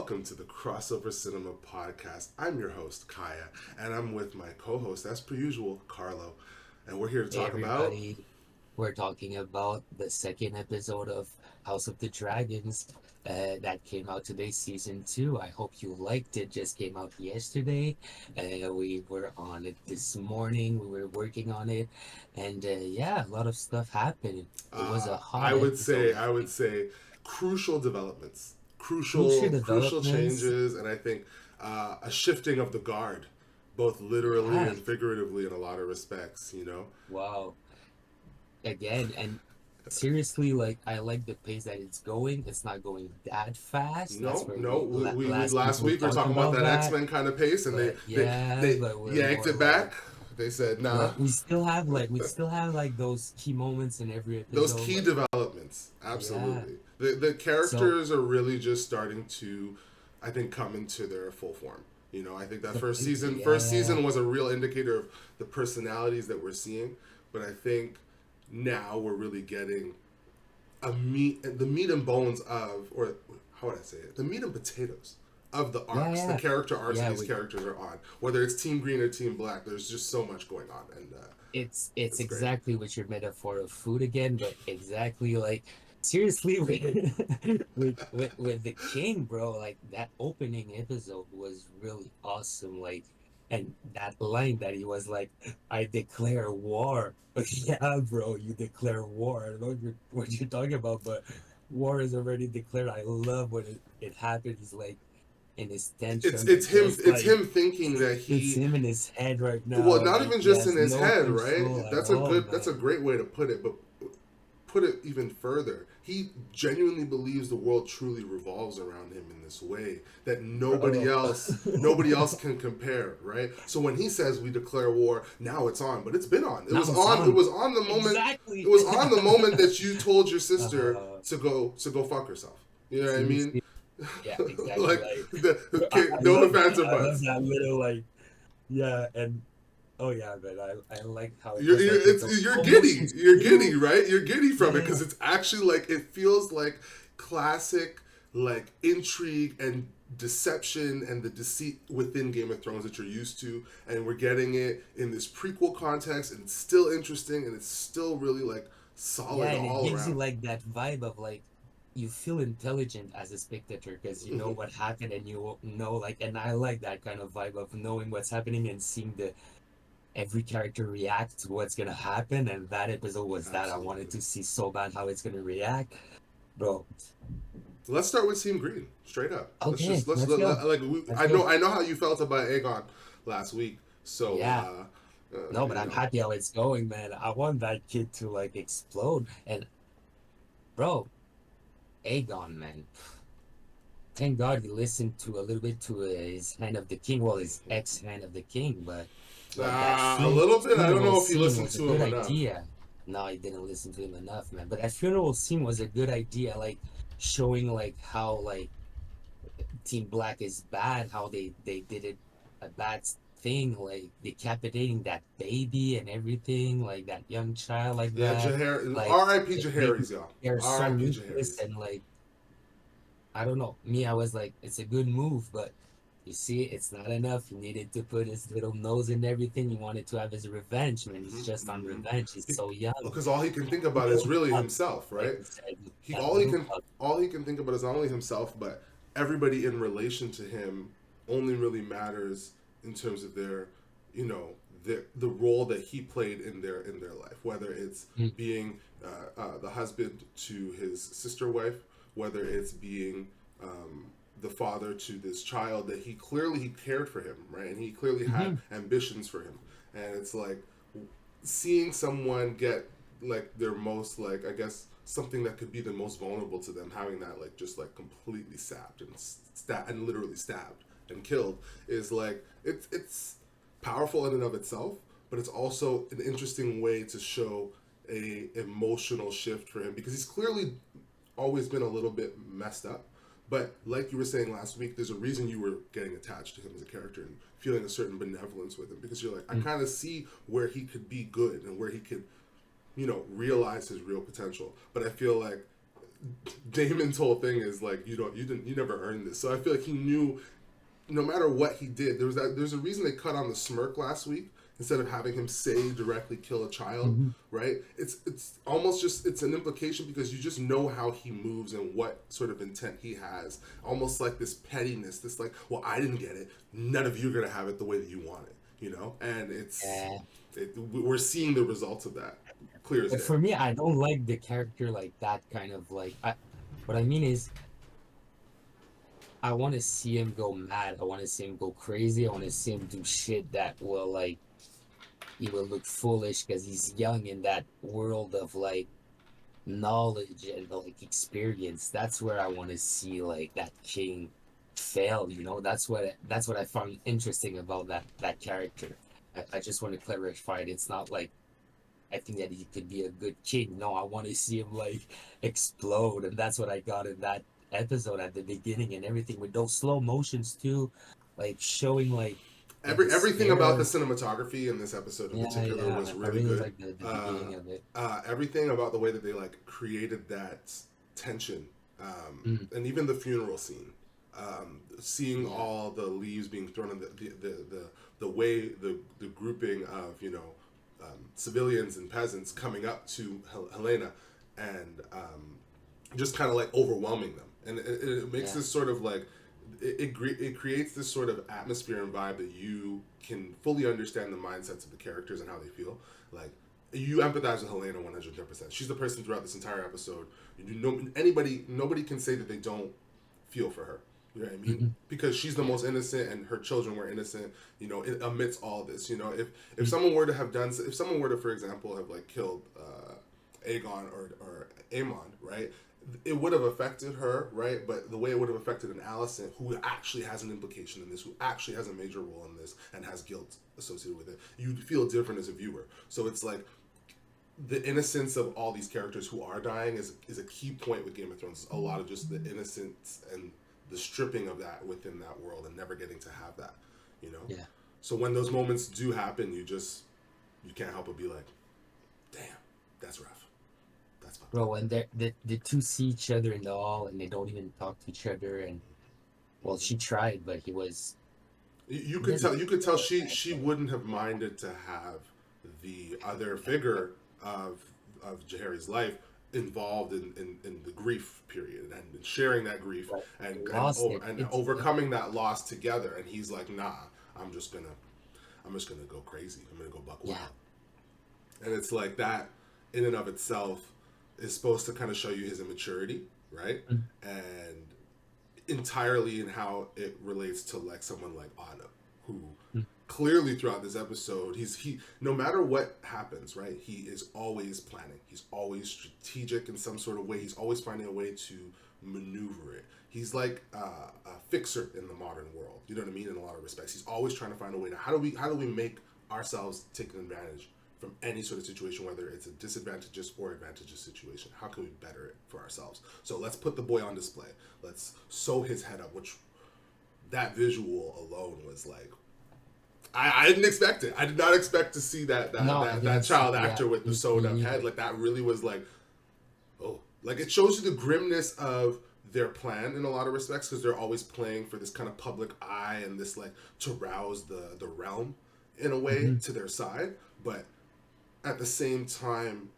welcome to the Crossover Cinema Podcast. I'm your host, Kaya, and I'm with my co host, as per usual, Carlo. And we're here to Hey talk about. everybody, we're talking about the second episode of House of the Dragons that came out today, season 2. I hope you liked it. Just came out yesterday. We were on it this morning. We were working on it, and yeah, a lot of stuff happened. It was a I hot would say, episode, I I would think. say, crucial developments, Crucial crucial developments. changes, and I think a shifting of the guard, both literally Yeah, and figuratively in a lot of respects. wow. Again, and seriously, like I like the pace that it's going. It's not going that fast. That's No, where no. We last week last we week we were talked talking about about that X that. Men kind of pace, and they But they yeah, they but we're yanked more it like, back. They said, nah. but we still have like those key moments in every Those episode. key Like developments, yeah, absolutely. The so characters are really just starting to, I think, come into their full form. I think that completely, first yeah, season was a real indicator of the personalities that we're seeing. But I think now we're really getting the meat and bones of, or how would I say it, the meat and potatoes of the yeah, arcs, the yeah, character arcs that yeah. these characters are on. Whether it's Team Green or Team Black, there's just so much going on, and It's it's great. exactly what your metaphor of food again, but exactly like seriously with the king, bro. Like that opening episode was really awesome. Like, and that line that he was like, "I declare war." Yeah, bro, you declare war. I don't know what you're talking about, but war is already declared. I love when it happened. He's like in his It's tantrum, it's him just it's like him thinking that it's he, him in his head right well, now. not Like even he just in has his no head, right? control at all, That's a man. great way to put it, but put it even further. He genuinely believes the world truly revolves around him in this way that Bro. nobody else can compare, right? So when he says we declare war, now it's on, but it's been on. Now it's It on. was on the moment it Exactly. was on the moment that you told your sister uh, to go fuck herself. You know what I mean? seriously. Yeah, exactly. Like Like okay, I no love offense that. or I love buts. that little like yeah, and oh yeah, man. I like how it was like with the You're slow motion giddy. You're giddy, studio. right? You're giddy from it Yeah. because it's actually like it feels like classic, like intrigue and deception and the deceit within Game of Thrones that you're used to, and we're getting it in this prequel context, and it's still interesting, and it's still really like Yeah, solid and it all gives you around. like that vibe of like you feel intelligent as a spectator because you know Hmm. what happened and you know like and I like that kind of vibe of knowing what's happening and seeing the every character react to what's gonna happen, and that episode was that. I wanted Absolutely. to see so bad how it's gonna react, bro. Let's start with Team Green, straight up. Okay, let's go. Like Let's go. I know how you felt about Aegon last week, so Yeah, no, but you I'm know. happy how it's going, man. I want that kid to like explode. And bro, Aegon, man. Thank God he listened to a little bit to his Hand of the King, well, his ex Hand of the King, but like that A little bit. I don't funeral know if you scene listened was a to good him enough. idea. No, I didn't listen to him enough, man. But that funeral scene was a good idea, like showing like how like Team Black is bad, how they did it a bad thing, like decapitating that baby and everything, like that young child like Yeah, that, Jaehaer. like R.I.P. just making Jaehaerys, y'all. they're so R.I.P. ruthless Jaehaerys. and like I don't know. Me, I was like, it's a good move, but you see, it's not enough. He needed to put his little nose in everything. He wanted to have his revenge, man. He's just on revenge. He's so young. Because all he can think about is Blue really blood, himself, like right? you said, that blue blood. All he can think about is not only himself, but everybody in relation to him only really matters in terms of their, you know, the role that he played in their life. Whether it's Mm, being the husband to his sister wife, whether it's being the father to this child that he cared for him, right, and he clearly had mhm. ambitions for him, and it's like seeing someone get like their most, like, I guess something that could be the most vulnerable to them, having that like just like completely sapped and and literally stabbed and killed is like it's powerful in and of itself, but it's also an interesting way to show a emotional shift for him because he's clearly always been a little bit messed up. But like you were saying last week, there's a reason you were getting attached to him as a character and feeling a certain benevolence with him because you're like, I Mm. kind of see where he could be good and where he could, realize his real potential. But I feel like Damon's whole thing is like you never earned this. So I feel like he knew no matter what he did, there's a reason they cut on the smirk last week instead of having him say directly kill a child, Hmm. right? It's almost just it's an implication because you just know how he moves and what sort of intent he has. Almost like this pettiness, this like, well, I didn't get it. None of you are gonna have it the way that you want it, you know. And Yeah. we're seeing the results of that, clear as But day. for me, I don't like the character like that kind of like what I mean is I want to see him go mad. I want to see him go crazy. I want to see him do shit that will like he will look foolish because he's young in that world of like knowledge and like experience. That's where I want to see like that king fail, you know? That's what I found interesting about that character. I just want to clarify it. It's not like I think that he could be a good king. No, I want to see him like explode, and that's what I got in that episode at the beginning and everything with those slow motions too, like showing like the Everything about the despair. cinematography in this episode in Yeah, particular yeah, was I really really good. like the beginning of it. Everything about the way that they like created that tension, Mm, and even the funeral scene, seeing yeah, all the leaves being thrown in the way the grouping of civilians and peasants coming up to Helena and just kind of like overwhelming them, and it makes yeah, this sort of like it creates this sort of atmosphere and vibe that you can fully understand the mindsets of the characters and how they feel. Like you empathize with Helena 110%. She's the person throughout this entire episode. Nobody can say that they don't feel for her. You know what I mean? mhm, Because she's the yeah, most innocent, and her children were innocent. Amidst all this, if mm, someone were to have done, if someone were to, for example, have like killed Aegon or Aemon, right? It would have affected her, right? But the way it would have affected an Allison, who actually has an implication in this, who actually has a major role in this, and has guilt associated with it, you'd feel different as a viewer. So it's like the innocence of all these characters who are dying is a key point with Game of Thrones. A lot of just the innocence and the stripping of that within that world and never getting to have that, you know. yeah. So when those moments do happen, you can't help but be like, damn, that's rough. That's fucked up. Bro, and the two see each other in the hall and they don't even talk to each other. And well, she tried, but he was You he could didn't tell. You could tell go back. she But wouldn't have minded to have the other yeah, figure of Jahari's life involved in the grief period and sharing that grief but they and lost their kid together. overcoming that loss together. And he's like, nah, I'm just gonna I'm just gonna go crazy. I'm gonna go buck wild. Yeah. And it's like that in and of itself is supposed to kind of show you his immaturity, right? Mm, And entirely in how it relates to like someone like Anna, who mm, clearly throughout this episode, he no matter what happens, right? He is always planning. He's always strategic in some sort of way. He's always finding a way to maneuver it. He's like a fixer in the modern world. You know what I mean? In a lot of respects, he's always trying to find a way to how do we make ourselves take advantage from any sort of situation, whether it's a disadvantageous or advantageous situation. How can we better it for ourselves? So let's put the boy on display. Let's sew his head up, which that visual alone was like, I didn't expect it. I did not expect to see no, I that didn't see. child Yeah, actor with the sewed me up head. neither. Like that really was like, oh, like it shows you the grimness of their plan in a lot of respects because they're always playing for this kind of public eye and this like to rouse the realm in a way Hmm. to their side. But at the same time,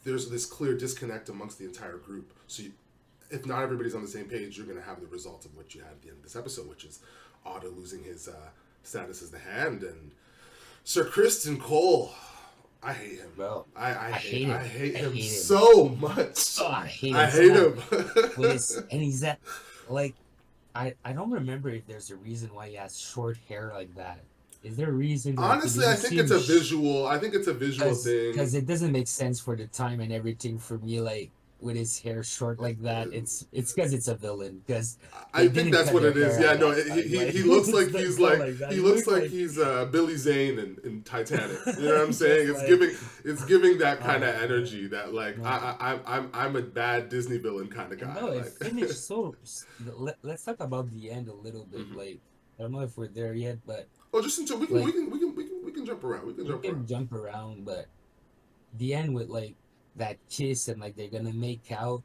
there's this clear disconnect amongst the entire group. So if not everybody's on the same page, you're going to have the result of what you had at the end of this episode, which is Otto losing his status as the Hand and Sir Kristen Cole. I hate him. Bro, I hate I him. hate I him hate him. so much. Oh, I hate I him so hate much. him. With his and he's that like I don't remember if there's a reason why he has short hair like that. Is there a reason like did Honestly, I you think see it's him a visual. I think it's a visual thing. because it doesn't make sense for the time and everything for me like with his hair short like that. It's because it's a villain because I they think didn't that's cut what their it is. hair Yeah, at no, that time. Like he looks it's like not go like that. he He looks looked like like he's Billy Zane in Titanic. You know what I'm saying? just like It's giving that kind of oh man. energy that like No. I'm a bad Disney villain kind of And guy. no, it Like, finished so. Let's talk about the end a little bit. mhm. Like, I don't know if we're there yet, but Oh, just until like, we can jump around. We can we jump around. can jump around, but the end with like that kiss and like they're gonna make out.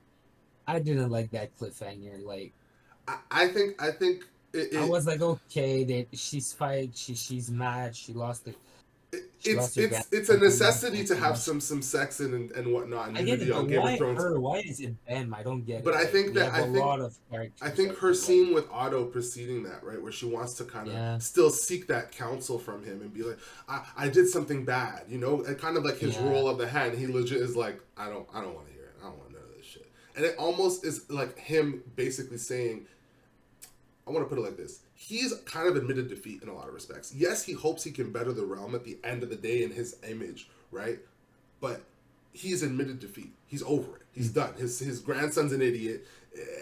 I didn't like that cliffhanger. Like I think I was like, okay, that she's fight, she's mad, she it's lost her it's a grandson, necessity to have some sex and whatnot and I get it, nudity but on Game of why Thrones. her? Why is it them? I don't get But it. I Like think we that have a lot of I characters think that her could like, scene with Otto preceding that, right, where she wants to kind of yeah, still seek that counsel from him and be like, I did something bad, you know, and kind of like his yeah, roll of the hand. He legit is like, I don't want to hear it. I don't want none of this shit. And it almost is like him basically saying, I want to put it like this. He's kind of admitted defeat in a lot of respects. Yes, he hopes he can better the realm at the end of the day in his image, right? But he's admitted defeat. He's over it. He's mm, done. His grandson's an idiot.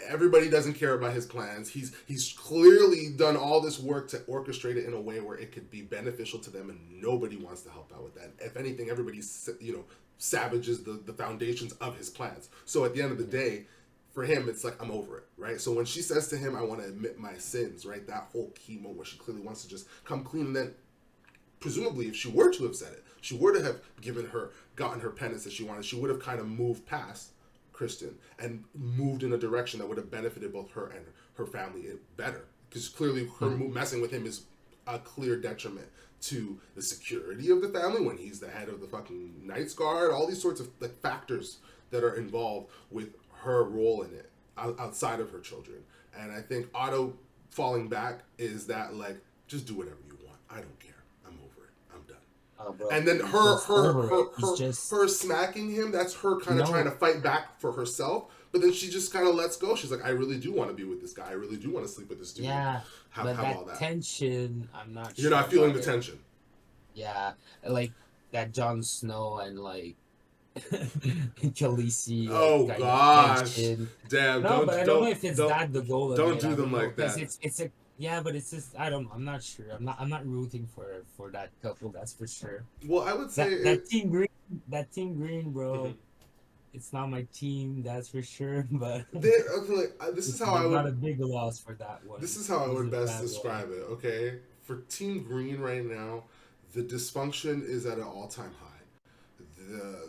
Everybody doesn't care about his plans. He's clearly done all this work to orchestrate it in a way where it could be beneficial to them, and nobody wants to help out with that. If anything, everybody savages the foundations of his plans. So at the end of the yeah, day, for him, it's like I'm over it, right? So when she says to him, "I want to admit my sins," right? That whole key moment where she clearly wants to just come clean, and then presumably, if she were to have said it, she were to have gotten her penance that she wanted, she would have kind of moved past Kristen and moved in a direction that would have benefited both her and her family better. Because clearly, her mm, messing with him is a clear detriment to the security of the family when he's the head of the fucking Knights Guard. All these sorts of like factors that are involved with her role in it outside of her children. And I think Otto falling back is that like just do whatever you want. I don't care. I'm over it. I'm done. bro, And then he's just over it. He's just her smacking him, that's her kind of trying to no, fight back for herself. But then she just kind of lets go. She's like, I really do want to be with this guy. I really do want to sleep with this dude and yeah, but have that all that. tension, I'm not You're sure not feeling about the it. tension. Yeah, like that Jon Snow and like Khaleesi like Oh kind of gosh, tension. damn! No, but I don't know if it's Don't that the goal of don't it. do I them don't know like because that. it's a yeah, but it's just I don't know. I'm not sure. I'm not rooting for that couple. That's for sure. Well, I would say That it. that team green, bro. It's not my team, that's for sure. But Okay, like, they got a big loss for that this one. is how I This is would a best bad one. describe it. Okay, for Team Green right now, the dysfunction is at an all-time high.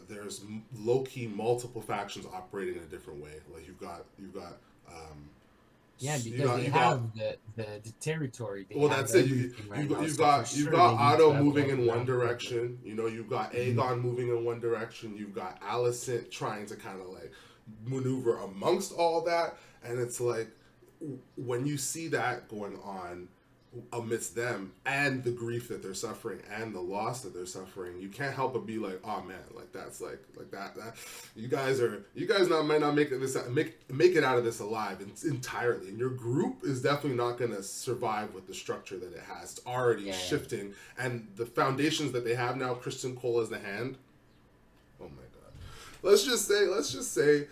There's low key multiple factions operating in a different way. Like um, Yeah, because they you got have the territory. They well, have that's it. everything right now. So for You've sure got they need to Otto have moving like in one ground cover. direction. You know, you've got Mhm. Aegon moving in one direction. You've got Alicent trying to kind of like maneuver amongst all that, and it's like when you see that going on amidst them and the grief that they're suffering and the loss that they're suffering, you can't help but be like, oh man, like that's like that you guys not might not make this make it out of this alive entirely, and your group is definitely not going to survive with the structure that it has. It's already Yeah, shifting, and the foundations that they have now, Christian Cole as the hand. Oh my god, let's just say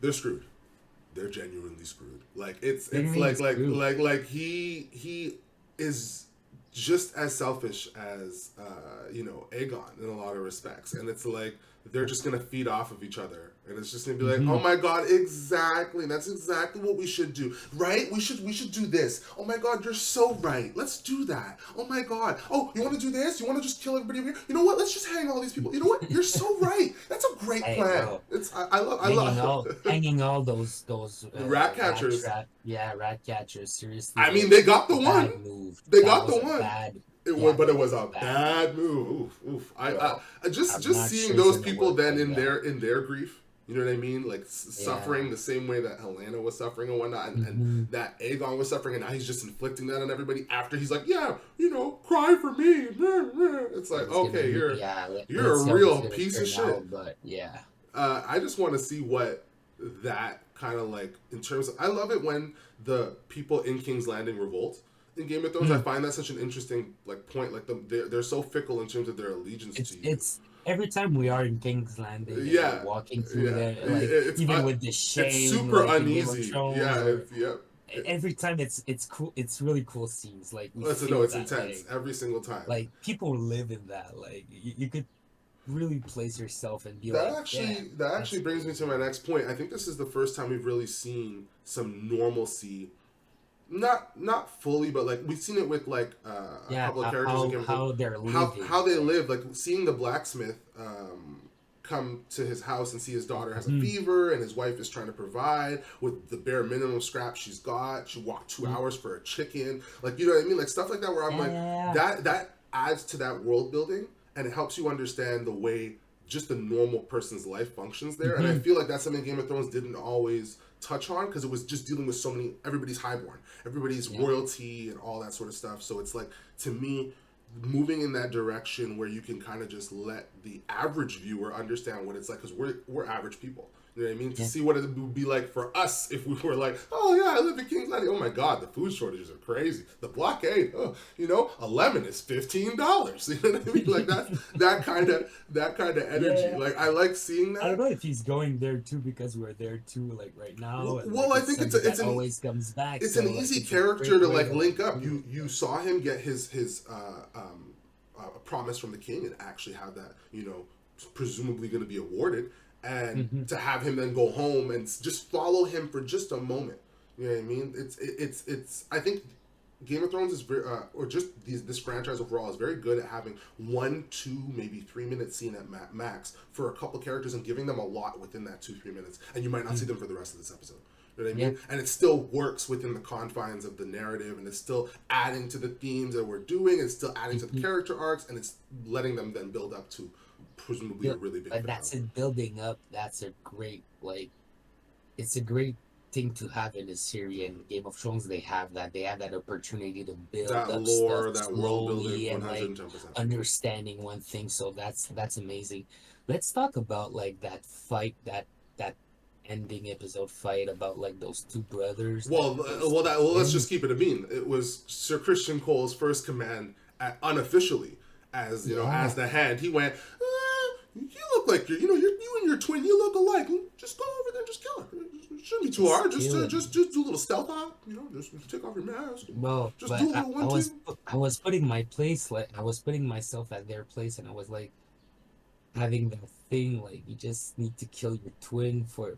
they're screwed. They're genuinely screwed. Like what do you it's mean screwed? like he is just as selfish as Aegon in a lot of respects, and it's like they're just gonna feed off of each other, and it's just gonna be like, oh Hmm. my god, exactly, that's exactly what we should do, right? We should do this. Oh my god, you're so right. Let's do that. Oh my god. Oh, you want to do this? You want to just kill everybody over here? You know what? Let's just hang all these people. You know what? You're so right. That's a great Hey, plan. bro, It's I love hanging all those rat rat catchers. trap, yeah, rat catchers. Seriously, I mean, like they got the one. bad move. They That got the was a one. bad, It was, yeah, but that it was was a a bad move, bad move. Oof, oof. bro. I'm Just not seeing sure it's those gonna people work then like that. in their grief. You know what I mean? Like Yeah. suffering the same way that Helena was suffering and whatnot, and Hmm. that Aegon was suffering, and now he's just inflicting that on everybody after he's like, yeah, you know, cry for me. It's like, It's gonna okay, be yeah. you're Let's a see how it's real gonna piece of turn shit. out, but yeah. I just want to see what that kind of like in terms of. I love it when the people in King's Landing revolt in Game of Thrones. I Mm. find that such an interesting like point. Like they're so fickle in terms of their allegiance to you. It's every time we are in King's Landing and we're Yeah, walking through yeah. there, like even with the It's shame, super like in Game of uneasy. Thrones, Yeah, or it's yep. every time it's cool. It's really cool scenes. Like we No, feel it's that, intense every single time. like people live in that. Like you could really place yourself and be like, damn, That that's actually brings me to crazy. my next point. I think this is the first time we've really seen some normalcy, not fully, but like we've seen it with like a Yeah, couple of characters in Game of Thrones. how they're living, How they like live, like seeing the blacksmith come to his house and see his daughter has a Mhm. fever and his wife is trying to provide with the bare minimum scraps she's got. She walked 2 hours for a chicken. Like, you know what I mean? Like stuff like that where I'm Yeah, like, yeah, that adds to that world building and it helps you understand the way just a normal person's life functions yeah. there. And I Mhm. feel like that's something Game of Thrones didn't always touch on because it was just dealing with so many, everybody's highborn, everybody's Yeah. royalty and all that sort of stuff. So it's like, to me, moving in that direction where you can kind of just let the average viewer understand what it's like because we're average people. You know what I mean? To Yeah. see what it would be like for us if we were like, oh yeah, I live in King's Landing. Oh my God, the food shortages are crazy. The blockade, oh, you know, a lemon is $15. You know what I mean? Like that kind of Yeah, energy. yeah. Like I like seeing I don't that. know if he's going there too because we're there too, like right now, and Well, like I it's think something that it's an always comes back. it's an So like easy it's a character great to way like to like link up. do You it. you saw him get his a promise from the king and actually have that, you know, presumably going to be awarded, and Hmm. to have him then go home and just follow him for just a moment. You know what I mean? It's I think Game of Thrones is very, or just this franchise overall is very good at having 1, 2, maybe 3 minute scene at max for a couple characters and giving them a lot within that 2, 3 minutes, and you might not see them for the rest of this episode. You know what I Yeah. mean? And it still works within the confines of the narrative, and it's still adding to the themes that we're doing. It's still adding to the Hmm. character arcs, and it's letting them then build up to presumably a really big But that's finale. it building up. That's a great like it's a great thing to have in a series. And Game of Thrones, they have that opportunity to build That up stuff lore, that world building, slowly one and hundred like and 10%. understanding one thing. So that's amazing. Let's talk about like that fight, that ending episode fight about like those two brothers, that those two Let's just twins. keep it a bean. It was Sir Christian Cole's first command, unofficially, as you know, Yeah, as the hand. He went, "You look like you and your twin, you look alike. Just go over there, and just kill her. It shouldn't be too just hard. Just kill him. just do a little stealth out. You know, just take off your mask. And Well, just do but a little one two." I was putting my place like I was putting myself at their place, and I was like having that thing like you just need to kill your twin for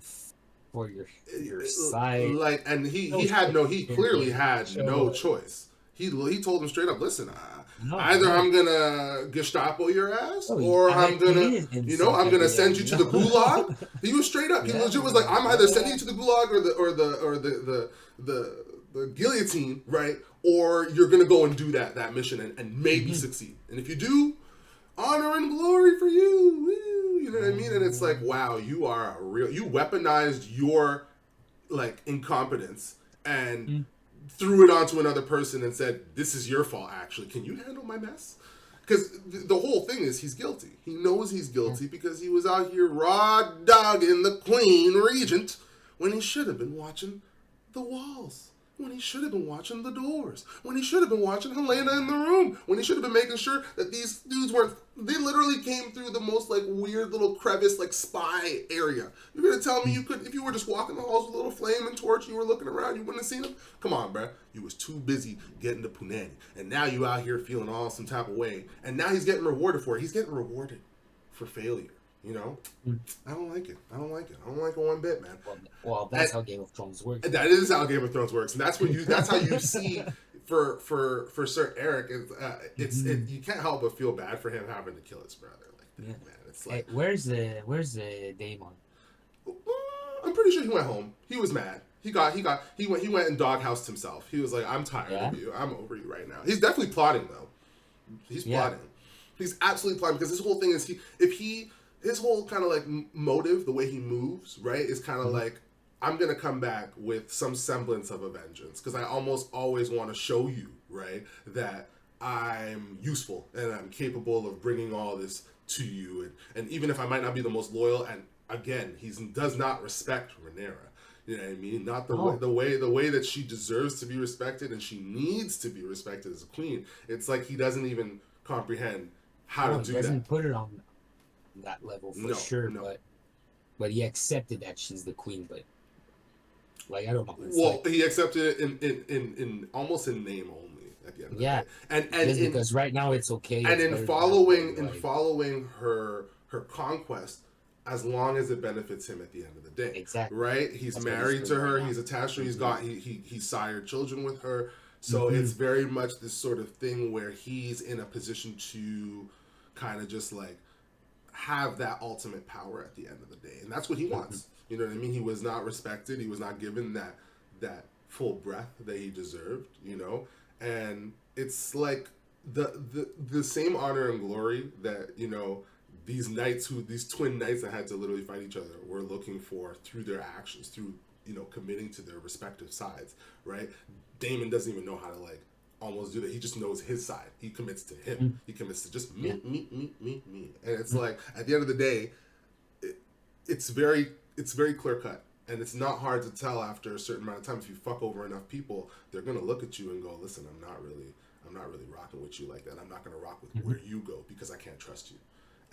your side. Like, and No shit, he clearly Tyrion. had no So choice. He told him straight up, listen, no, either no, I'm gonna Gestapo your ass, no. or I like I'm gonna, hated you know, himself I'm at gonna the send end. you to the gulag. He was straight up. He Yeah, legit was like, I'm either sending yeah, you to the gulag or the guillotine, right? Or you're gonna go and do that mission and maybe yeah. succeed. And if you do, honor and glory for you. Woo, you know what I mean? And it's like, Mhm. wow, you weaponized your like incompetence and threw it onto another person and said, "This is your fault. Actually, can you handle my mess?" Because the whole thing is he's guilty. He knows he's Yeah. guilty because he was out here raw dogging the Queen Regent when he should have been watching the walls. When he should have been watching the doors. When he should have been watching Helena in the room. When he should have been making sure that these dudes weren't. They literally came through the most like weird little crevice, like spy area. You're gonna tell me you could, if you were just walking the halls with a little flame and torch, you were looking around, you wouldn't have seen them? Come on, bruh. You was too busy getting to Punani, and now you out here feeling all some type of way. And now he's getting rewarded for it. He's getting rewarded for failure. You know, I don't like it. I don't like it. I don't like it one bit, man. Well, And that's how Game of Thrones works. that is how Game of Thrones works, and that's how you see for Sir Eric. Mhm. You can't help but feel bad for him having to kill his brother like Yeah. that, man. It's Hey, like where's the Daemon? I'm pretty sure he went home. He was mad. He went and doghoused himself. He was like, I'm tired Yeah, of you. I'm over you right now. He's definitely plotting though. He's yeah. plotting. He's absolutely plotting because his whole thing is his whole kind of like motive, the way he moves, right, is kind of Mhm. like, I'm gonna come back with some semblance of a vengeance because I almost always want to show you, right, that I'm useful and I'm capable of bringing all this to you, and even if I might not be the most loyal, and again, he does not respect Rhaenyra. You know what I mean? Not Oh, the way that she deserves to be respected and she needs to be respected as a queen. It's like he doesn't even comprehend how oh, to he do that. doesn't put it on that level for No, sure, no. but he accepted that she's the queen. But like I don't know, it's Well, like he accepted it in almost in name only at the end of the yeah, day, and just because right now it's okay, and it's better to have like in following her conquest, as long as it benefits him at the end of the day, exactly. right? He's That's what he's married doing to right her. now. He's attached to her. Hmm. He sired children with her. So it's Hmm. very much this sort of thing where he's in a position to kind of just like have that ultimate power at the end of the day, and that's what he Mhm. wants. You know what I mean? He was not respected. He was not given that full breath that he deserved. And it's like the same honor and glory that these knights, who these twin knights that had to literally fight each other, were looking for through their actions, through committing to their respective sides, right? Damon doesn't even know how to like almost do that. He just knows his side. He commits to him. Mhm. He commits to just Yeah. me. And it's Mhm. like at the end of the day, it, it's very clear cut. And it's not hard to tell after a certain amount of time. If you fuck over enough people, they're gonna look at you and go, "Listen, I'm not really rocking with you like that. I'm not gonna rock with Mhm. where you go because I can't trust you."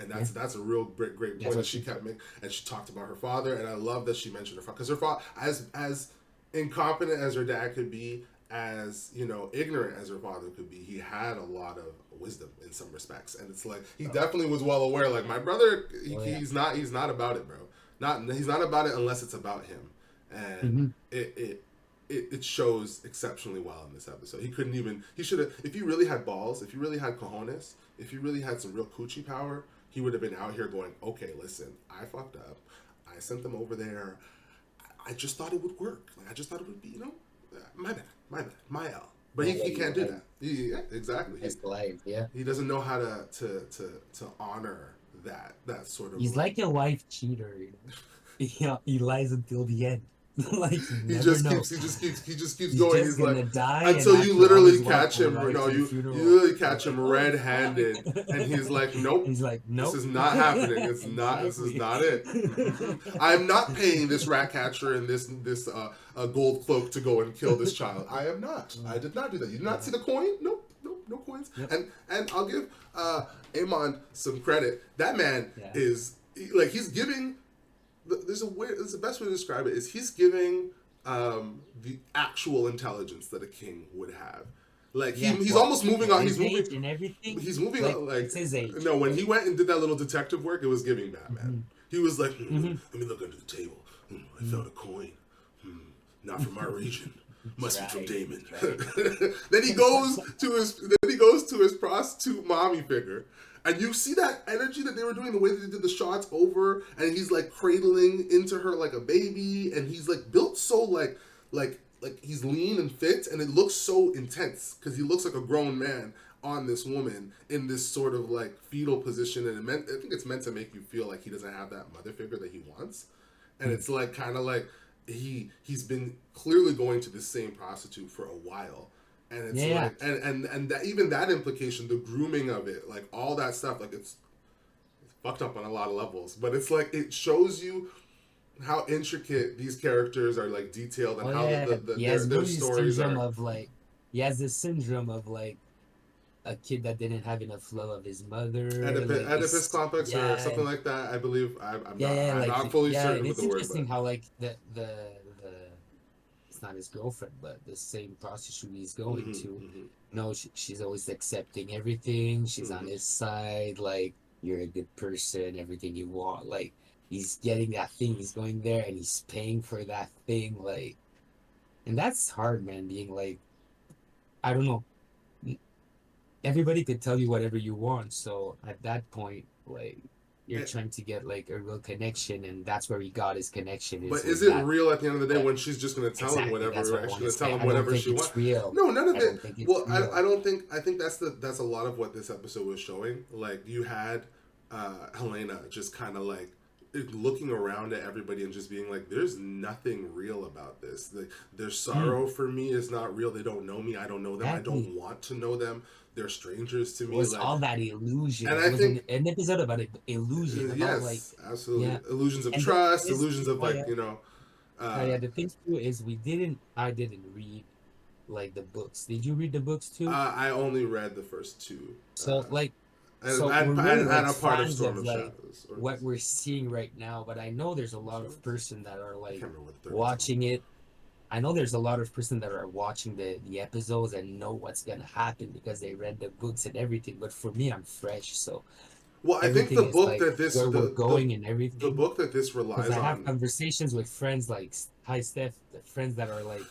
And Yeah. that's a real great point That's that what she she kept said. making. And she talked about her father, and I love that she mentioned her father, because her father, as incompetent as her dad could be, as ignorant as her father could be, he had a lot of wisdom in some respects. And it's like he Oh, definitely was well aware. Like my brother, oh yeah. he's not about it, bro. He's not about it unless it's about him. And Hmm. it shows exceptionally well in this episode. He should have, if he really had balls, if he really had cojones, if he really had some real coochie power, he would have been out here going, okay, listen, I fucked up. I sent them over there. I just thought it would work. Like I just thought it would be, my L. But Yeah, he yeah, you're can't do right. that. Yeah, exactly. He That's life. Yeah. he doesn't know how to honor that sort of He's like. like a wife cheater, you know. He lies until the end. Like you he never just know. keeps he just keeps he just keeps He's going. just He's like, gonna die, and until you after all literally his wife catch will him. arrive No, to the you funeral, literally he's catch like, him "Oh fuck!" red-handed, and he's like, nope. He's like, This "Nope." is not happening. This is Exactly. not it. I'm not paying this rat catcher and this gold cloak to go and kill this child. I am not. I did not do that. You did not Yeah. see the coin? Nope. Nope. No coins. Yep. And I'll give Amon some credit. That man Yeah. is like he's giving. There's the best way to describe it is he's giving the actual intelligence that a king would have. Like Yeah. he's Well, almost moving at on. his age and everything, He's moving like on. Like it's his age. no, when he Like, went and did that little detective work, it was giving Batman. hmm, He was like, hmm, let me look under the table. I hmm. found a coin. Not from our region. Must be from Right. Damon. Right. then he goes to his prostitute mommy figure, and you see that energy that they were doing, the way that they did the shots over, and he's like cradling into her like a baby, and he's like built so like he's lean and fit, and it looks so intense because he looks like a grown man on this woman in this sort of like fetal position, and I think it's meant to make you feel like he doesn't have that mother figure that he wants, and Hmm. it's like kind of like he's been clearly going to the same prostitute for a while, and it's Yeah. like and that, even that implication, the grooming of it, like all that stuff, like it's fucked up on a lot of levels, but it's like it shows you how intricate these characters are, like detailed, and Oh how yeah. He has their really the stories syndrome are. of like he has this syndrome of like a kid that didn't have enough love of his mother. Like Oedipus he's complex or yeah, something like that. I believe I'm yeah, not yeah. I'm Like not fully yeah, certain and with it's the word, interesting but how like the it's not his girlfriend, but the same prostitute he's going hmm to. hmm No, she's always accepting everything. She's on hmm his side. Like you're a good person, everything you want. Like he's getting that thing. He's going there and he's paying for that thing. Like, and that's hard, man. Being like, I don't know. Everybody could tell you whatever you want. So at that point, like you're trying to get like a real connection, and that's where he got his connection But is is with it that. real at the end of the day Uh, when she's just going to tell him exactly. That's whatever? what I want to She's going to say. tell him I don't whatever think she it's wants. real. No, none of I it. don't think it's Well, I real. don't think. I think that's a lot of what this episode was showing. Like you had Helena just kind of like looking around at everybody and just being like, "There's nothing real about this. Their Mm, sorrow for me is not real. They don't know me. I don't know them. I don't exactly. want to know them. They're strangers to It me." was Like, all that illusion. and It I was think an episode about illusion, about like, yes, absolutely, yeah. illusions of And the thing trust, is, illusions of oh like yeah, oh uh, yeah. The thing too is, I didn't read like the books. Did you read the books too? I only read the first two, So like, and, so and, we're really and, like a part of fans Storm of of like Shadows. Or what we're seeing right now. But I know there's a lot Shadows? of person that are I like can't remember what the third one's called. watching it. I know there's a lot of person that are watching the episodes and know what's gonna happen because they read the books and everything. But for me, I'm fresh, so Well, I think Everything is like where we're going and the everything. book that this Because relies I have on. conversations with friends like hi Steph, the friends that are like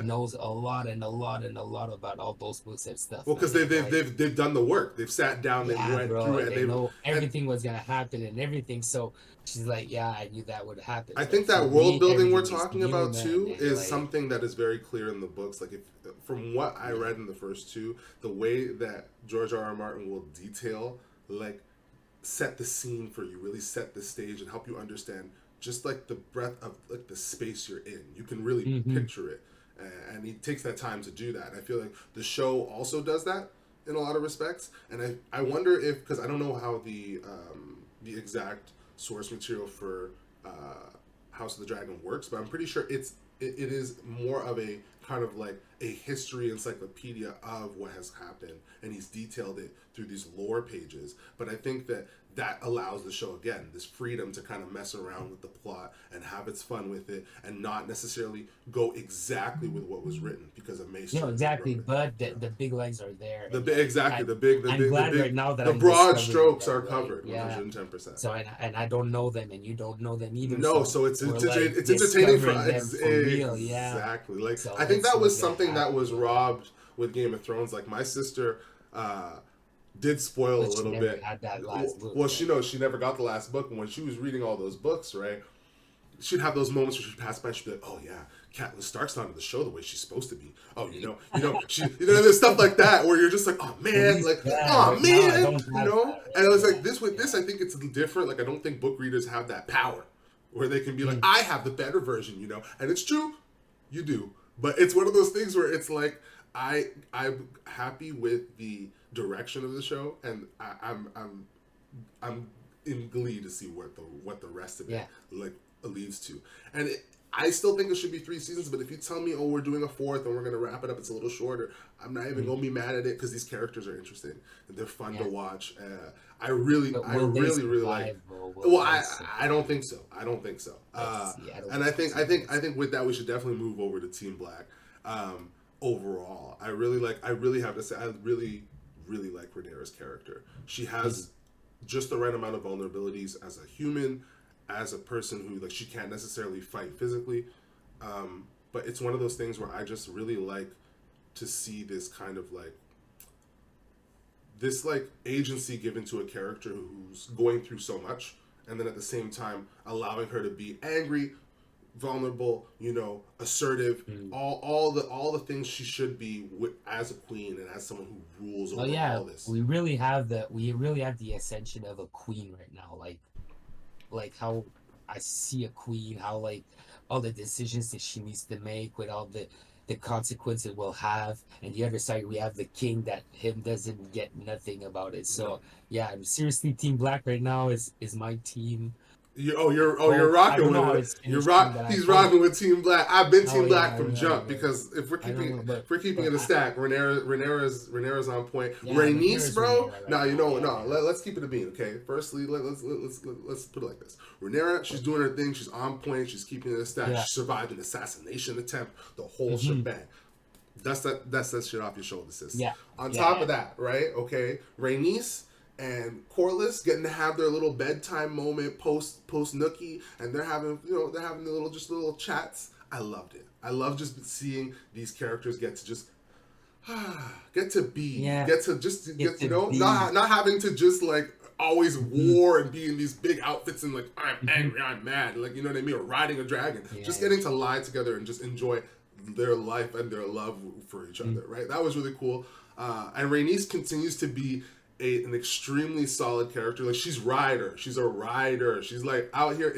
knows a lot and a lot and a lot about all those books and stuff, Well, and because they're like, they've done the work. They've sat down. They've yeah, went bro, through it, and and they they've know and everything was gonna happen and everything. So she's like, yeah, I knew that would happen, I but think for that world me, building we're everything is talking new, about man, too and is like, something that is very clear in the books. Like if from what I yeah, read in the first two, the way that George R. R. Martin will detail, like, set the scene for you, really set the stage and help you understand just like the breadth of like the space you're in. You can really hmm picture it, and he takes that time to do that. And I feel like the show also does that in a lot of respects. And I wonder if, because I don't know how the exact source material for House of the Dragon works, but I'm pretty sure it is more of a kind of like a history encyclopedia of what has happened, and he's detailed it through these lore pages. But I think that allows the show again this freedom to kind of mess around with the plot and have its fun with it, and not necessarily go exactly with what was written because a no, maester exactly. wrote it. But You know, the big legs are there, and exactly I'm glad right now that the I'm broad discovering strokes are them. Like, covered yeah. 110%. So and I don't know them, and you don't know them either. No, So so we're like it's entertaining for discovering them for real. Yeah. exactly. Like So I think let's that see what's was gonna something that happen. was Yeah. robbed with Game of Thrones. Like my sister did spoil a But she little never bit. had that last book, Well, she right? knows she never got the last book, and when she was reading all those books, right, she'd have those moments where she'd pass by and she'd be like, "Oh yeah, Catelyn Stark's not in the show the way she's supposed to be." Oh, she, there's stuff like that where you're just like, "Oh At man, least, like, yeah. oh Right now, I man," don't have that. And Right? I was Yeah. like, this with this, Yeah. I think it's different. Like, I don't think book readers have that power where they can be like, Mm. "I have the better version," and it's true, you do, but it's one of those things where it's like, I'm happy with the direction of the show, and I'm in glee to see what the rest of it Yeah. like leads to. And I still think it should be 3 seasons, but if you tell me, oh, we're doing a fourth and we're gonna wrap it up, it's a little shorter. I'm not even Mm. gonna be mad at it because these characters are interesting and they're fun to Yeah. watch. But I will they really, really like. survive, bro? Will Well, they I don't survive? think so. I don't think so. Let's see. I don't And think so. I think with that we should definitely move over to Team Black. Overall, I really have to say I really like Rhaenyra's character. She Mhm. has just the right amount of vulnerabilities as a human, as a person who like she can't necessarily fight physically, but it's one of those things where I just really like to see this kind of like this like agency given to a character who's going through so much, and then at the same time allowing her to be angry, vulnerable, assertive, Mm. all the things she should be as a queen and as someone who rules Well, over yeah, all this. we really have the ascension of a queen right now. Like how I see a queen, how like all the decisions that she needs to make with all the consequence it will have, and the other side we have the king that him doesn't get nothing about it. No, So yeah, I'm seriously Team Black right now is my team. I you're hope I rocking don't know with how it. it's finishing, but I He's hope. rocking with Team Black. I've been Oh Team yeah, Black from jump because I don't know, if we're keeping it a but stack, Rhaenyra's on point. yeah, Rhaenys, Rhaenyra's bro. Rhaenyra right Now now. Yeah, let's keep it a bean, okay? Firstly, let's put it like this. Rhaenyra, she's doing her thing. She's on point. She's keeping it a stack. yeah. She survived an assassination attempt. The whole Hmm. shebang. That's that shit off your shoulder, sis. Yeah, On yeah, top yeah. of that, right? Okay, Rhaenys and Corliss getting to have their little bedtime moment post Nookie, and they're having the little chats. I loved it. I love just seeing these characters get to just Yeah, get to just get get to be. not having to just like always Mhm, war and be in these big outfits and like I'm mhm. angry, I'm mad, like you know what I mean, or riding a dragon. Yeah, Just yeah. getting to lie together and just enjoy their life and their love for each Mm. other. Right, that was really cool. And Rhaenys continues to be an extremely solid character. Like she's a rider. She's like out here.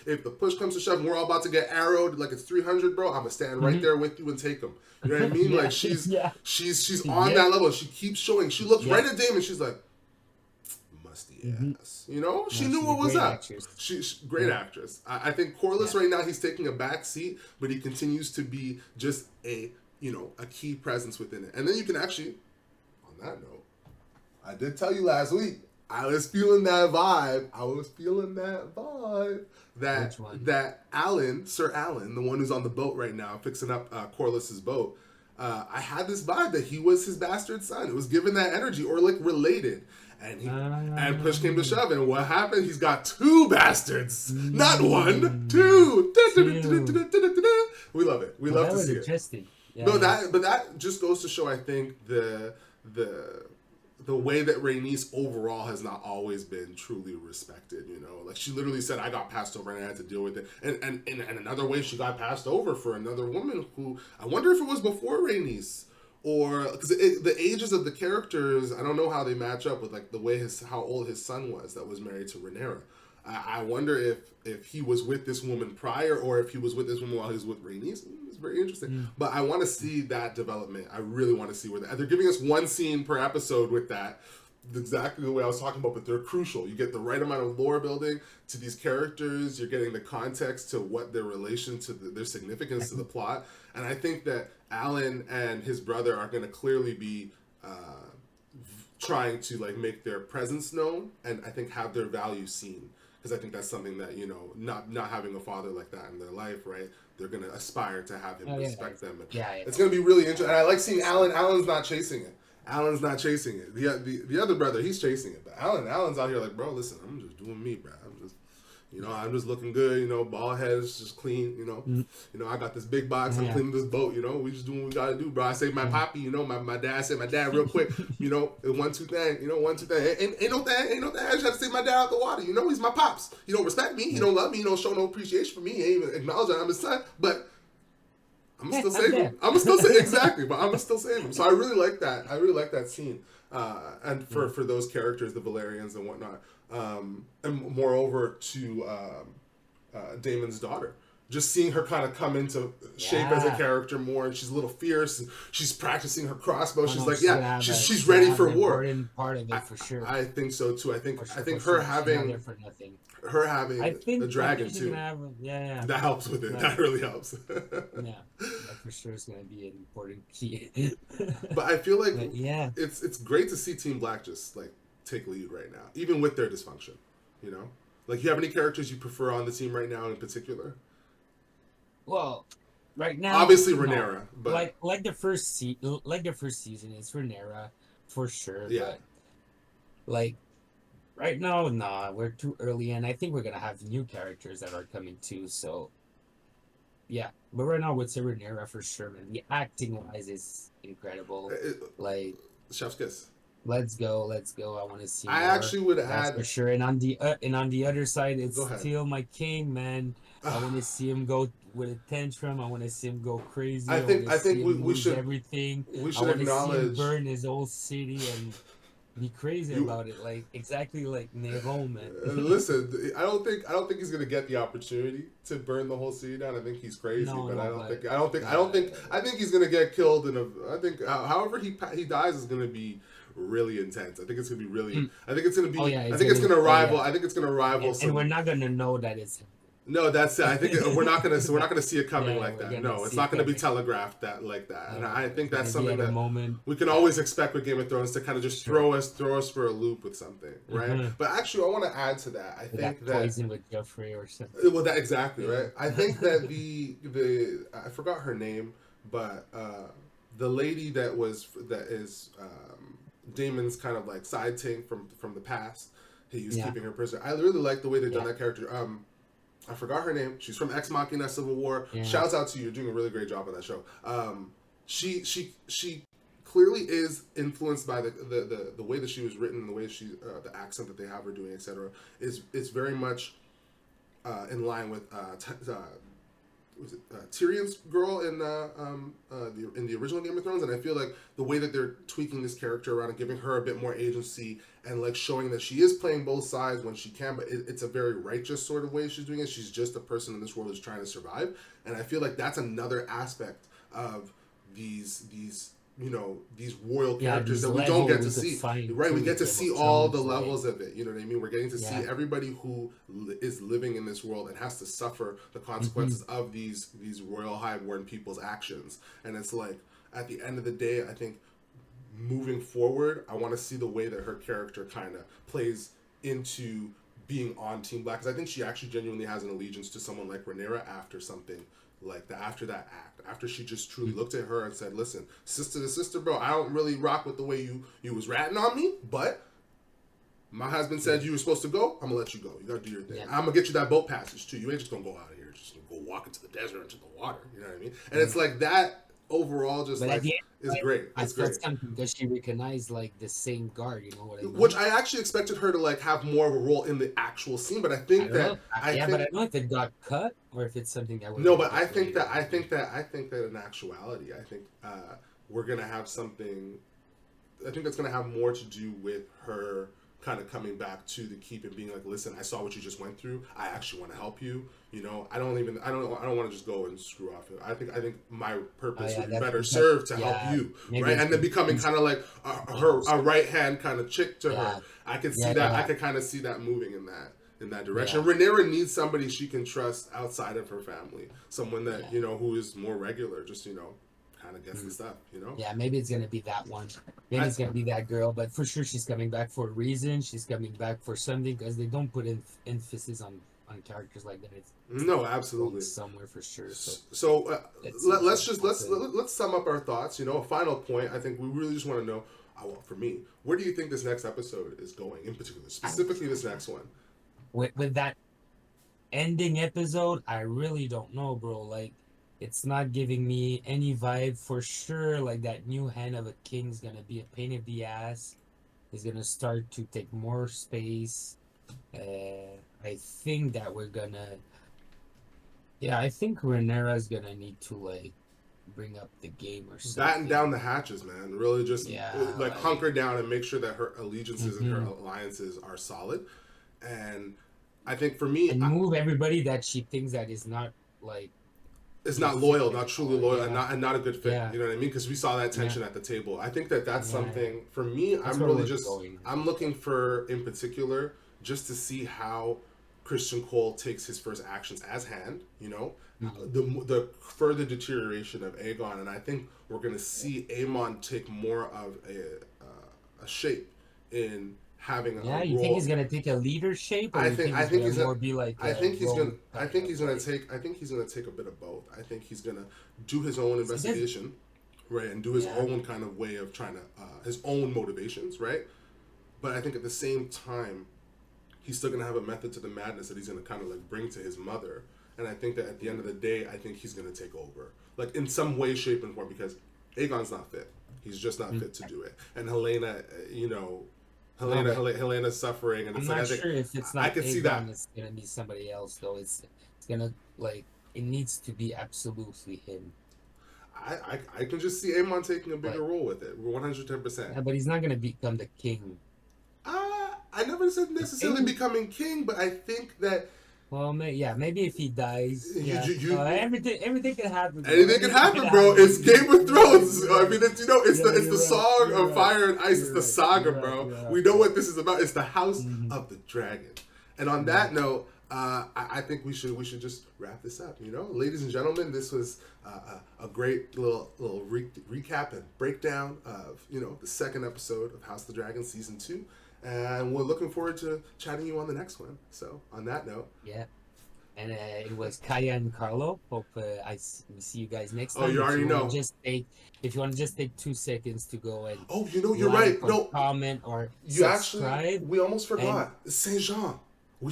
If the push comes to shove, and we're all about to get arrowed, like it's 300, bro. I'm gonna stand right Mhm. there with you and take them. You know what I mean? Like Yeah, yeah, she's on yep, that level. She keeps showing. She looks right yep. at Damon. She's like, musty Hmm. ass. You know, she No, knew she's a what was great up. actress. She's great Yeah, actress. I think Corliss yeah. right now he's taking a back seat, but he continues to be just a key presence within it. And then you can actually, on that note, I did tell you last week. I was feeling that vibe. I was feeling that vibe. Which one? That Alan, Sir Alan, the one who's on the boat right now, fixing up Corliss's boat. I had this vibe that he was his bastard son. It was given that energy, or like related. and push came to Um, shove, and what happened? He's got two bastards, not one, mm, two. two. We love it. We Well, love that to was see it. interesting. Yeah, No, yeah. that just goes to show. I think the the way that Rhaenys overall has not always been truly respected. You know, like she literally said, "I got passed over and I had to deal with it." And in another way, she got passed over for another woman who I wonder if it was before Rhaenys or because the ages of the characters, I don't know how they match up with like the way how old his son was that was married to Rhaenyra. I wonder if he was with this woman prior or if he was with this woman while he was with Rhaenys. It's very interesting. Mm. But I want to see that development. I really want to see where they're giving us one scene per episode with that. Exactly the way I was talking about, but they're crucial. You get the right amount of lore building to these characters. You're getting the context to what their relation to their significance to the plot. And I think that Alan and his brother are going to clearly be trying to like make their presence known, and I think have their value seen. Because I think that's something that not having a father like that in their life, right? They're gonna aspire to have him Oh, yeah. respect them. And Yeah, yeah. it's gonna be really interesting. And I like seeing Alan. Alan's not chasing it. Alan's not chasing it. The other brother, he's chasing it. But Alan's out here like, bro, listen, I'm just doing me, bro. I'm just looking good. Bald head's just clean. I got this big box. I'm cleaning this boat. We just doing what we gotta do, bro. I saved my poppy. My dad saved my dad real quick. One two thing. One two thing. Ain't no thing. Ain't no thing. I just had to save my dad out the water. He's my pops. He don't respect me. He don't love me. He don't show no appreciation for me. He ain't even acknowledge that I'm his son. But I'm gonna still save him. I'm gonna still save exactly, but I'm gonna still save him. So I really like that. I really like that scene. And for those characters, the Valerians and whatnot, and moreover to Damon's daughter, just seeing her kind of come into shape as a character more, and she's a little fierce, and she's practicing her crossbow. She's like, she's ready for war. Important part of it for sure. I think so too. I think her sure. having There for nothing. I think the dragon too. That helps with it. Right. That really helps. Yeah, that for sure is going to be an important key. But I feel like it's great to see Team Black just like take lead right now, even with their dysfunction. Like you have any characters you prefer on the team right now in particular? Well, right now, obviously Rhaenyra, but like the first season, it's Rhaenyra for sure. Yeah. But like right now, nah, we're too early, and I think we're gonna have new characters that are coming too. So yeah, but right now, with Rhaenyra for sure, man. The acting wise is incredible. Like chef's kiss. Let's go. I want to see. I actually would add for sure. And on the other side, it's still my king, man. I want to see him go with a tantrum. I want to see him go crazy. I think we should everything. We should acknowledge see him burn his old city and be crazy about it, like exactly like Nero, man. Listen, I don't think he's gonna get the opportunity to burn the whole city down. I think he's crazy, I think he's gonna get killed I think however he dies is gonna be really intense. I think it's gonna be really. I think it's gonna be. I think it's gonna rival. I think it's gonna rival. And we're not gonna know that it's. No, that's it. I think we're not gonna see it coming like that. No, it's not gonna be telegraphed like that. And I think that's something that we can always expect with Game of Thrones to kind of just throw us for a loop with something, right? Mm-hmm. But actually, I want to add to that. I think that poison with Joffrey or something. Well, that exactly right. I think that the I forgot her name, but the lady that is Damon's kind of like side tank from the past. He was keeping her prisoner. I really like the way they've done that character. I forgot her name. She's from Ex Machina Civil War. Yeah. Shouts out to you. You're doing a really great job on that show. She clearly is influenced by the way that she was written, the way the accent that they have her doing, etc. is very much in line with Tyrion's girl in the original Game of Thrones, and I feel like the way that they're tweaking this character around and giving her a bit more agency and like showing that she is playing both sides when she can, but it's a very righteous sort of way she's doing it. She's just a person in this world who's trying to survive, and I feel like that's another aspect of these royal characters that we don't get to see. Right, we get to see all the levels of it. You know what I mean? We're getting to see everybody who is living in this world and has to suffer the consequences of these royal highborn people's actions. And it's like, at the end of the day, I think moving forward, I want to see the way that her character kind of plays into being on Team Black, because I think she actually genuinely has an allegiance to someone like Rhaenyra after something like that, after that act, after she just truly looked at her and said, listen, sister to sister, bro, I don't really rock with the way you was ratting on me, but My husband Yeah. said you were supposed to go. I'm gonna let you go. You gotta do your thing. Yeah. I'm gonna get you that boat passage too. You ain't just gonna go out of here, just go walk into the desert, into the water. You know what I mean? And it's Yeah. like that overall, just But at like the end, is like, great. I It's felt great. something because she recognized like the same guard. You know what I Which mean? I actually expected her to like have more of a role in the actual scene, but I I think don't know. that I Yeah, but I think don't know if it got cut or if it's something that we're no, gonna but I get think later that on. in actuality, I think we're gonna have something. I think that's gonna have more to do with her kind of coming back to the keep and being like, listen, I saw what you just went through. I actually want to help you. You know, I don't want to just go and screw off. I think my Oh purpose yeah, would be that's better because served to help yeah, you, maybe right? it's And then because becoming she's kind of like her confused. a right hand kind of chick to her. Yeah, I could see yeah, that. I yeah, could kind of see that moving in that direction. yeah, Rhaenyra needs somebody she can trust outside of her family, someone that yeah. who is more regular, just kind of gets the Mm. stuff. Yeah, maybe it's gonna be that one. Maybe I it's gonna be that girl, but for sure she's coming back for a reason. She's coming back for something because they don't put emphasis on characters like that. It's no, going absolutely. somewhere for sure. So So let's see what's let's gonna just happen. let's sum up our thoughts. A final point. I think we really just want to know. Well, for me, where do you think this next episode is going? In particular, I, specifically this next one. with that ending episode, I really don't know, bro. Like, it's not giving me any vibe for sure. Like that new hand of a king's gonna be a pain in the ass. Is gonna start to take more space. I think that we're gonna, yeah, I think Renera's gonna need to like bring up the game or Batten something. down the hatches, man. Really, just Yeah, like like, hunker down and make sure that her allegiances and her hmm alliances are solid. And I think for me, and move everybody that she thinks that is not like is a not fit loyal, not truly anymore. loyal, Yeah, and not a good fit. yeah, You know what I mean? Because we saw that yeah, tension at the table. I think that that's yeah, yeah. something for me. That's I'm where really we're just going. I'm looking for in particular just to see how Christian Cole takes his first actions as hand. Mhm. The further deterioration of Aegon, and I think we're going to see Aemon take more of a shape in having a Yeah, you think he's role. gonna take a leader shape, or you think I he's think gonna he's gonna more be like I a think he's gonna rogue kind of like? I think he's gonna take a bit of both. I think he's gonna do his own See, this, investigation, right, and do his yeah, own kind of way of trying to his own motivations, right. But I think at the same time, he's still gonna have a method to the madness that he's gonna kind of like bring to his mother. And I think that at the end of the day, I think he's gonna take over, like in some way, shape, and form, because Aegon's not fit. He's just not mm, fit to do it. And Helena, no, but Helena's suffering, and I'm it's like I not think sure if it's I not could see Aegon, that. it's gonna be somebody else though. It's gonna like it needs to be absolutely him. I can just see Amon taking a bigger Like, role with it. 110%. yeah, but he's not gonna become the king. I never said The necessarily king, becoming king, but I think that well, yeah, maybe if he dies, yeah, you everything can happen, bro. anything can Anything can happen, bro. happen. It's Game of You're right. Thrones. You're I right. mean, it's Yeah, the you're right. song You're of right. Fire and Ice. It's You're the right. saga, You're right. bro. You're right. We know Yeah. what this is about. It's the House Hmm. of the Dragon. And on Yeah. that note, I think we should just wrap this up. Ladies and gentlemen, this was a great little recap and breakdown of the second episode of House of the Dragon season 2, and we're looking forward to chatting you on the next one. So on that note, Yeah. And it was Kaya and Carlo. Hope we see you guys next oh, time. you already know. If you want to just take 2 seconds to go and Oh, you're like right. or No, comment or you actually, subscribe, we almost and forgot. Saint Jean. We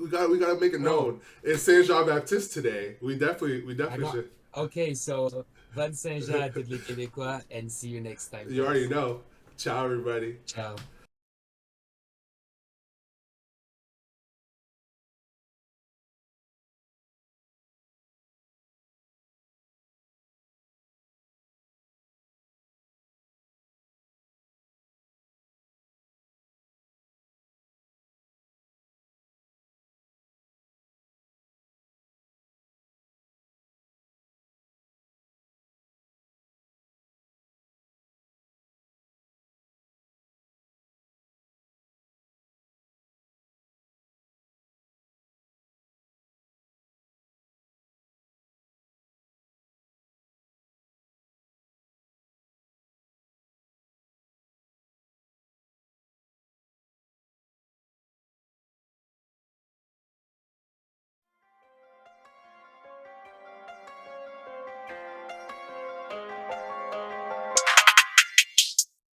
gotta make it oh, known. It's Saint Jean Baptiste today. We I definitely got should. okay. So bonne Saint-Jean à tous les Québécois, and see you next time, You already guys. know. Ciao, everybody. Ciao.